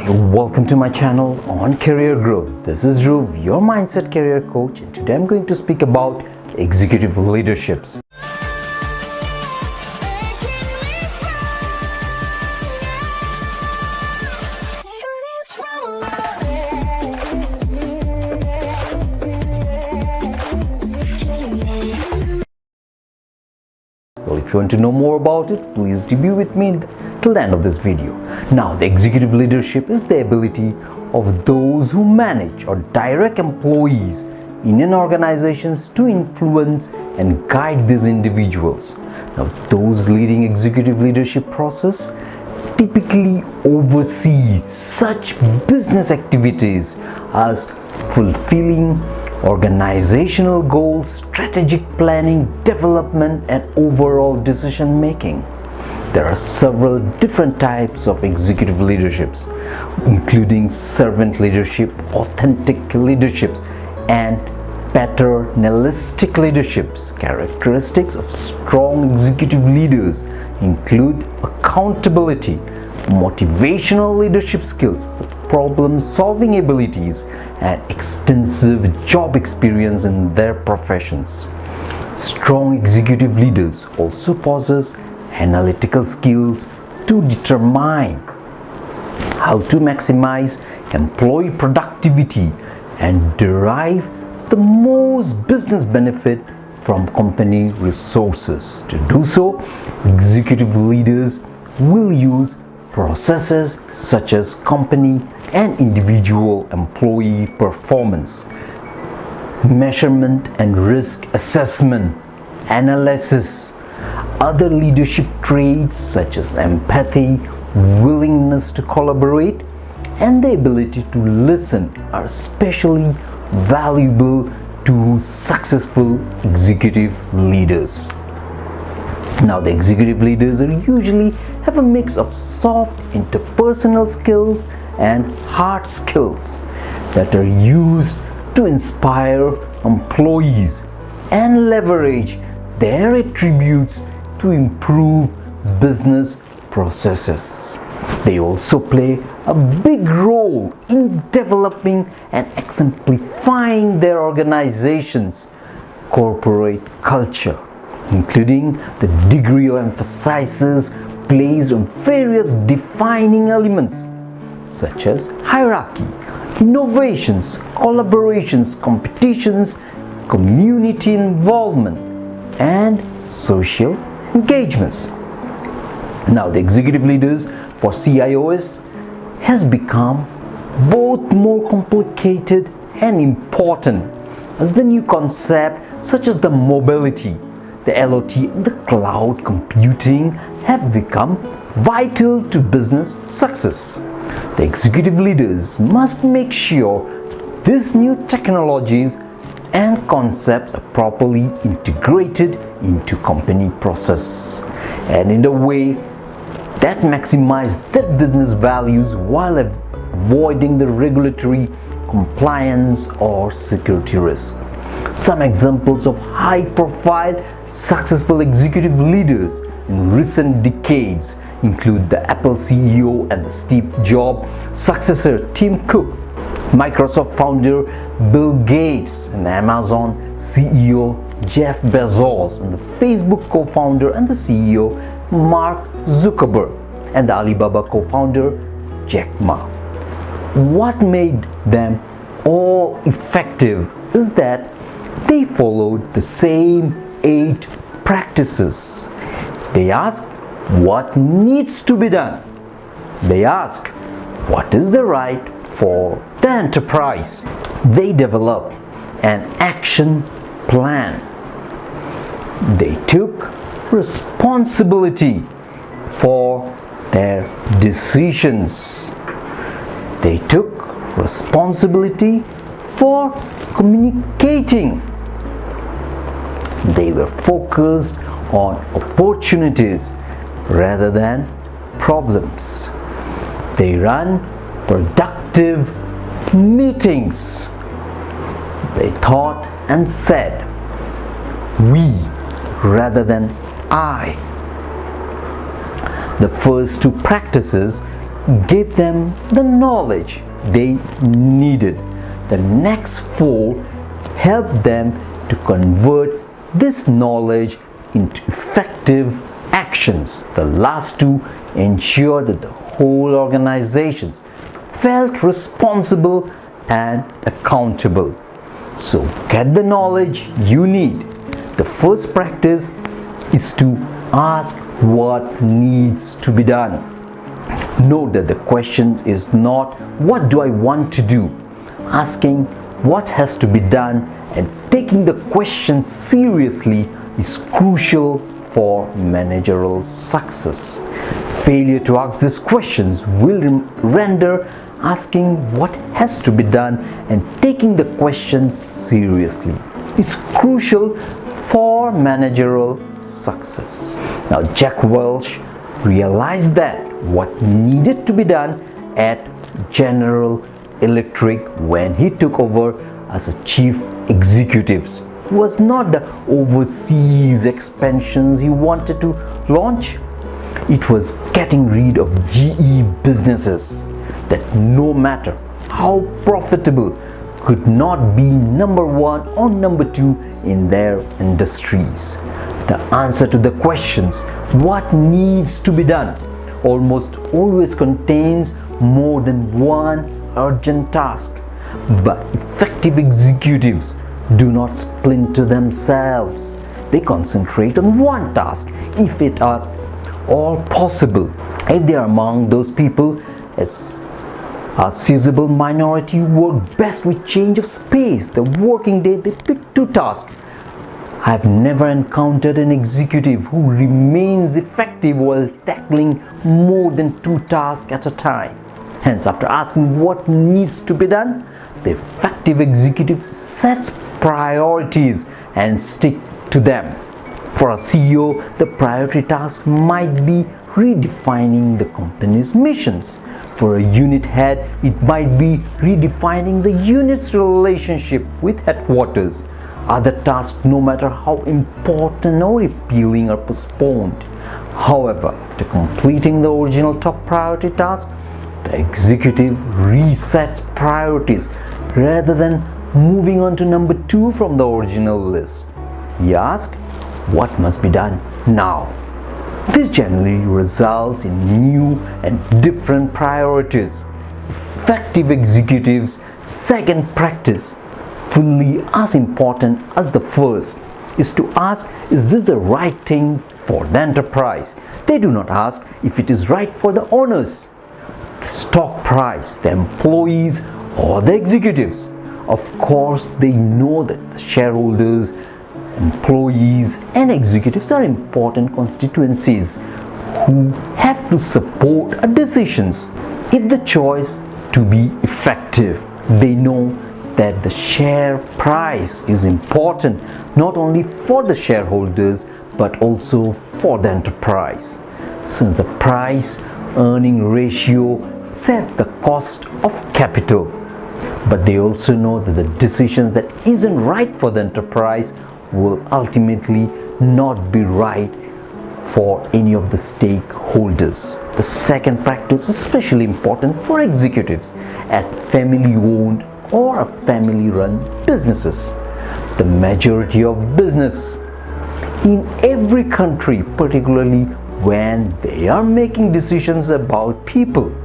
Welcome to my channel on career growth. This is Dhruv, your mindset career coach, and today I'm going to speak about executive leaderships. Well, if you want to know more about it, please be with me till the end of this video. Now, the executive leadership is the ability of those who manage or direct employees in an organization to influence and guide these individuals. Now, those leading executive leadership process typically oversee such business activities as fulfilling organizational goals, strategic planning, development, and overall decision making. There are several different types of executive leaderships, including servant leadership, authentic leaderships, and paternalistic leaderships. Characteristics of strong executive leaders include accountability, motivational leadership skills, problem-solving abilities, and extensive job experience in their professions. Strong executive leaders also possess analytical skills to determine how to maximize employee productivity and derive the most business benefit from company resources. To do so, executive leaders will use processes such as company and individual employee performance, measurement and risk assessment, analysis. Other leadership traits such as empathy, willingness to collaborate, and the ability to listen are especially valuable to successful executive leaders. Now, the executive leaders usually have a mix of soft interpersonal skills and hard skills that are used to inspire employees and leverage their attributes to improve business processes. They also play a big role in developing and exemplifying their organization's corporate culture, including the degree of emphasis placed on various defining elements such as hierarchy, innovations, collaborations, competitions, community involvement, and social engagements. Now, the executive leaders for CIOs has become both more complicated and important as the new concept such as the mobility, the LOT, and the cloud computing have become vital to business success. The executive leaders must make sure these new technologies and concepts are properly integrated into company process and in a way that maximize their business values while avoiding the regulatory compliance or security risk. Some examples of high-profile successful executive leaders in recent decades include the Apple CEO and the Steve Jobs successor Tim Cook, Microsoft founder Bill Gates, and Amazon CEO Jeff Bezos, and the Facebook co-founder and the CEO Mark Zuckerberg, and the Alibaba co-founder Jack Ma. What made them all effective is that they followed the same 8 practices. They ask what needs to be done. They ask what is the right for the enterprise. They develop an action plan. They took responsibility for their decisions. They took responsibility for communicating. They were focused on opportunities rather than problems. They ran productive meetings. They thought and said we rather than I. The first 2 practices gave them the knowledge they needed. The next 4 helped them to convert this knowledge into effective actions. The last 2 ensured that the whole organizations felt responsible and accountable. So get the knowledge you need. The first practice is to ask what needs to be done. Note that the question is not what do I want to do. Asking what has to be done and taking the question seriously is crucial for managerial success. Failure to ask these questions will render asking what has to be done and taking the question seriously. It's crucial for managerial success. Now, Jack Welch realized that what needed to be done at General Electric when he took over as a chief executive was not the overseas expansions he wanted to launch. It was getting rid of GE businesses that, no matter how profitable, could not be number 1 or number 2 in their industries. The answer to the questions what needs to be done almost always contains more than one urgent task, but effective executives do not splinter themselves. They concentrate on one task if it are all possible. If they are among those people, as a sizable minority work best with change of space. The working day they pick 2 tasks. I have never encountered an executive who remains effective while tackling more than 2 tasks at a time. Hence, after asking what needs to be done, the effective executive sets priorities and stick to them. For a CEO, the priority task might be redefining the company's missions. For a unit head, it might be redefining the unit's relationship with headquarters. Other tasks, no matter how important or appealing, are postponed. However, after completing the original top priority task, the executive resets priorities rather than moving on to number 2 from the original list. He asks, what must be done now? This generally results in new and different priorities. Effective executives' second practice, fully as important as the first, is to ask, is this the right thing for the enterprise? They do not ask if it is right for the owners, the stock price, the employees, or the executives. Of course, they know that the shareholders, employees, and executives are important constituencies who have to support decisions. If the choice to be effective, they know that the share price is important not only for the shareholders but also for the enterprise, since the price earning ratio sets the cost of capital. But they also know that the decision that isn't right for the enterprise will ultimately not be right for any of the stakeholders. The second practice is especially important for executives at family-owned or family-run businesses. The majority of business in every country, particularly when they are making decisions about people.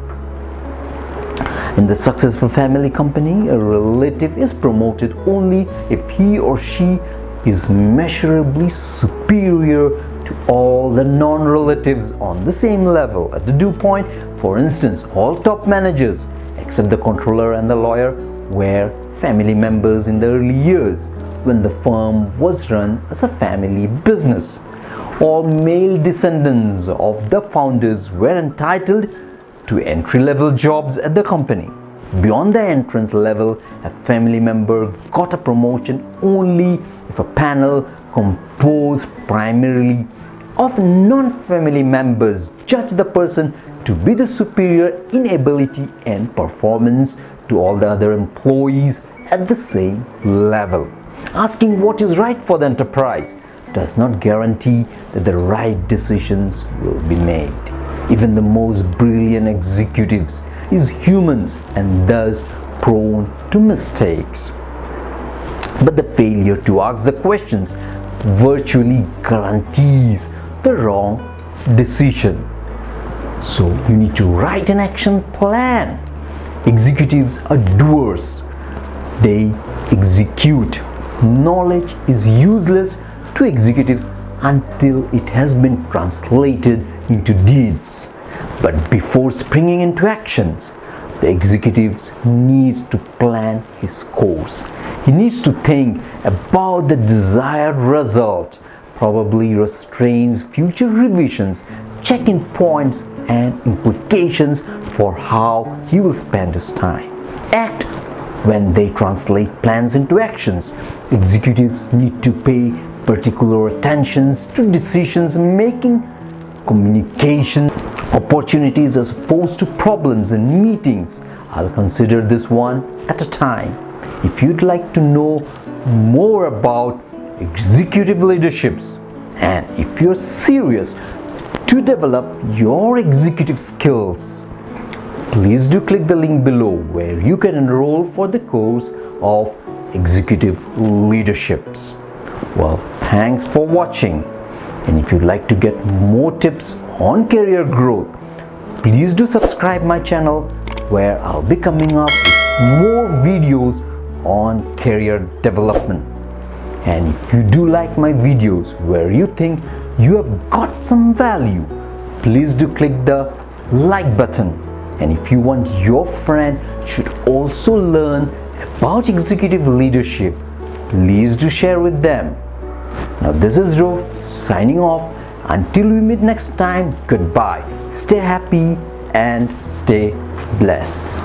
In the successful family company, a relative is promoted only if he or she is measurably superior to all the non-relatives on the same level. At the dew point, for instance, all top managers except the controller and the lawyer were family members in the early years when the firm was run as a family business. All male descendants of the founders were entitled to entry-level jobs at the company. Beyond the entrance level, a family member got a promotion only if a panel composed primarily of non-family members judged the person to be the superior in ability and performance to all the other employees at the same level. Asking what is right for the enterprise does not guarantee that the right decisions will be made. Even the most brilliant executives is humans and thus prone to mistakes. But the failure to ask the questions virtually guarantees the wrong decision. So you need to write an action plan. Executives are doers. They execute. Knowledge is useless to executives until it has been translated into deeds. But before springing into actions, the executive needs to plan his course. He needs to think about the desired result, probably restrains future revisions, check-in points and implications for how he will spend his time. Act when they translate plans into actions. Executives need to pay particular attention to decisions making, communication opportunities as opposed to problems in meetings. I'll consider this one at a time. If you'd like to know more about executive leaderships and if you're serious to develop your executive skills, please do click the link below where you can enroll for the course of executive leaderships. Well, thanks for watching, and if you'd like to get more tips on career growth, please do subscribe my channel where I'll be coming up with more videos on career development. And if you do like my videos where you think you have got some value, please do click the like button. And if you want your friend should also learn about executive leadership, please do share with them. Now this is Dhruv signing off. Until we meet next time, goodbye. Stay happy and stay blessed.